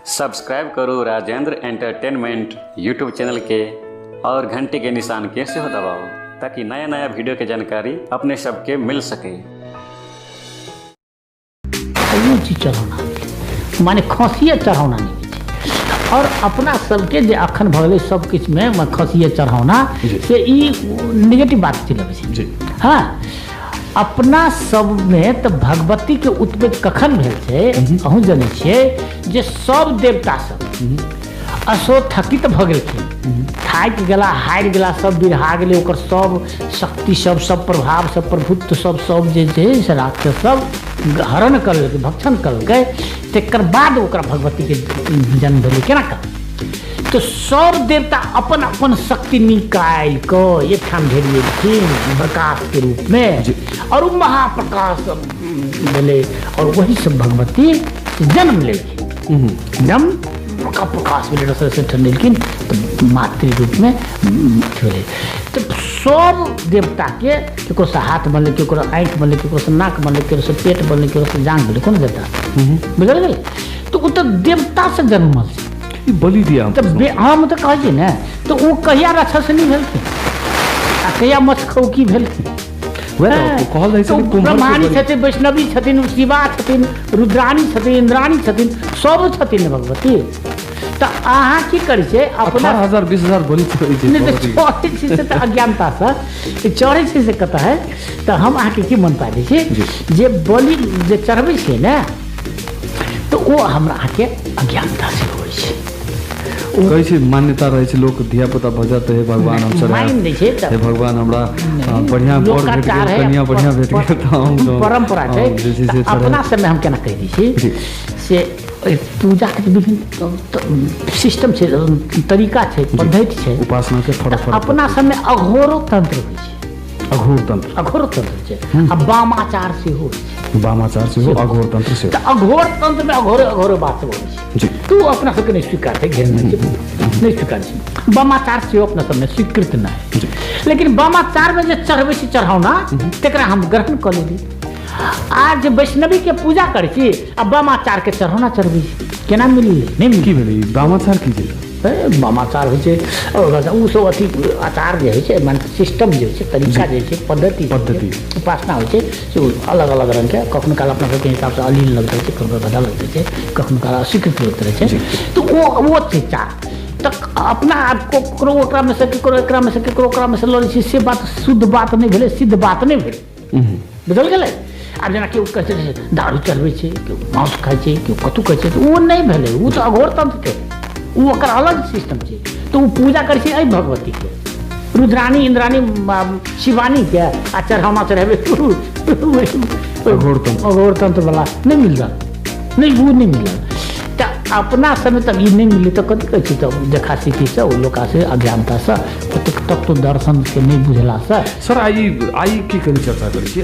Subscribe करो Rajendra entertainment YouTube channel के और घंटे के निशान कैसे हो दबाओ ताकि नया नया वीडियो की जानकारी अपने सबके मिल सके। चीज चढ़ौना माने खसिया चढ़ौना नहीं और अपना सबके जे अखन भगले सब किछ में खसिया चढ़ौना से ई नेगेटिव बात चल। हाँ अपना सब में तो भगवती के उत्पत्ति कखन भेल छै अहूँ जानै छियै जे सब देवता सब असोथकित भ गेलखिन, थाकि गेला, हारि गेला, सब बिरहा गेलै, ओकर सब शक्ति सब प्रभाव सब प्रभुत्व सब जे छै से राक्षस सब हरण कर लेलकै, भक्षण करलकै। तकर बाद ओकरा भगवती के जन्म भेलै। केना कर तो सब देवता अपन अपन शक्ति निकाल कऽ एक ठाम भेलिएथिन प्रकाश के रूप में और वो महाप्रकाश भेलै और वही सब भगवती जन्म लेलखिन। जन्म का प्रकाश भेलै, रस से ठंडेलखिन तो मातृ रूप में भेलै। तो सब देवता के केकरो से हाथ बनलै, केकरो आँखि बनलै, केकरो से नाक बनलै, केकरो से पेट बनलै, केकरो से जांग बनलै। कौन देवता बुझल गेलै? तो वो तो देवता से जन्मल छै। बलि दिया तो हम तो कहै ने तो वो कहिया राक्षसनी भेलखिन आ कहिया मछखौकी भेलखिन। ब्रह्माणी छथिन, वैष्णवी छथिन, शिवा छथिन, रुद्राणी छथिन, इंद्राणी छथिन, सब छथिन भगवती। तो अहाँ की करै छै अपना 18,000 20,000 बलि चढ़ै छै से तो अज्ञानता से चढ़ै छै से कतऽ है। तो हम अहाँके की मन पाबै छी जे बलि जे चढ़बै छियै ने तो वो हमरा अहाँके अज्ञानता से होइ छै। कहै छै मान्यता रहै छै लोक धिया पुता भजत हे भगवान हम हे भगवान हमरा बढ़िया बर भेट गेल, कन्या बढ़िया भेट गेल त हम परंपरा छै। अपना समय हम केना कहि दै छी से पूजा के विभिन्न सिस्टम छै, तरीका छै, पद्धति छै उपासना के फरक अपना समय अघोरो तंत्र होइ छै। अघोर तंत्र छै आ वामाचार सेहो छै। वामाचार सेहो अघोर तंत्र से तो अघोर तंत्र में अघोरे बात होइ छै। तू अपना सबके नहीं स्वीकार है, घेर नहीं स्वीकार है। वामाचार से अपना सब में स्वीकृत ना है, लेकिन वामाचार में जो चढ़बै छी चढ़ौना तकरा हम ग्रहण कर लेली। आज वैष्णवी के पूजा करै छी आ वामाचार के चढ़ौना चढ़बै छी, केना मिली? नहीं मिली। की भेलै वामाचार की छै? वामाचार होइ छै उ सब अथी आचार जे होइ छै मान सिस्टम जे होइ छै, तरीका जे छै, पद्धति उपासना होइ छै से अलग अलग रंग के। कखनो काल अपना सबके हिसाब से अलीन लगते छै, कखनो गधा लगते छै, कखनो काल अस्वीकृत लगते रहै छै। तो वो छै चार तक अपना आपको ककरो ओकरा में से ककरो एकरा में से ककरो ओकरा में से लड़ै छै से बात शुद्ध बात नहीं भेलै, सिद्ध बात नहीं भेलै। बुझल गेलै? आब जेना केओ कहै छै दारू चढ़बै छै, केओ मांस खाइ छै, केओ कतू कहै छै, तो वो नहीं भेलै, वो तो अघोर तंत्र के वो ओकर अलग सिस्टम छै। तो वो पूजा करै छै एहि भगवती के, रुद्राणी, इंद्राणी, शिवानी के आ चढ़ाना चढ़ेबे अघोर तंत्र वाला नहीं मिल रहा, नहीं वो नहीं मिल रहा। तो अपना समय तक ये नहीं मिली तो कथी कहै छै तो देखा सीखी से ओ लोका से अज्ञानता से तत्व दर्शन के नहीं बुझला से। सर आई की कनी चर्चा करै छी।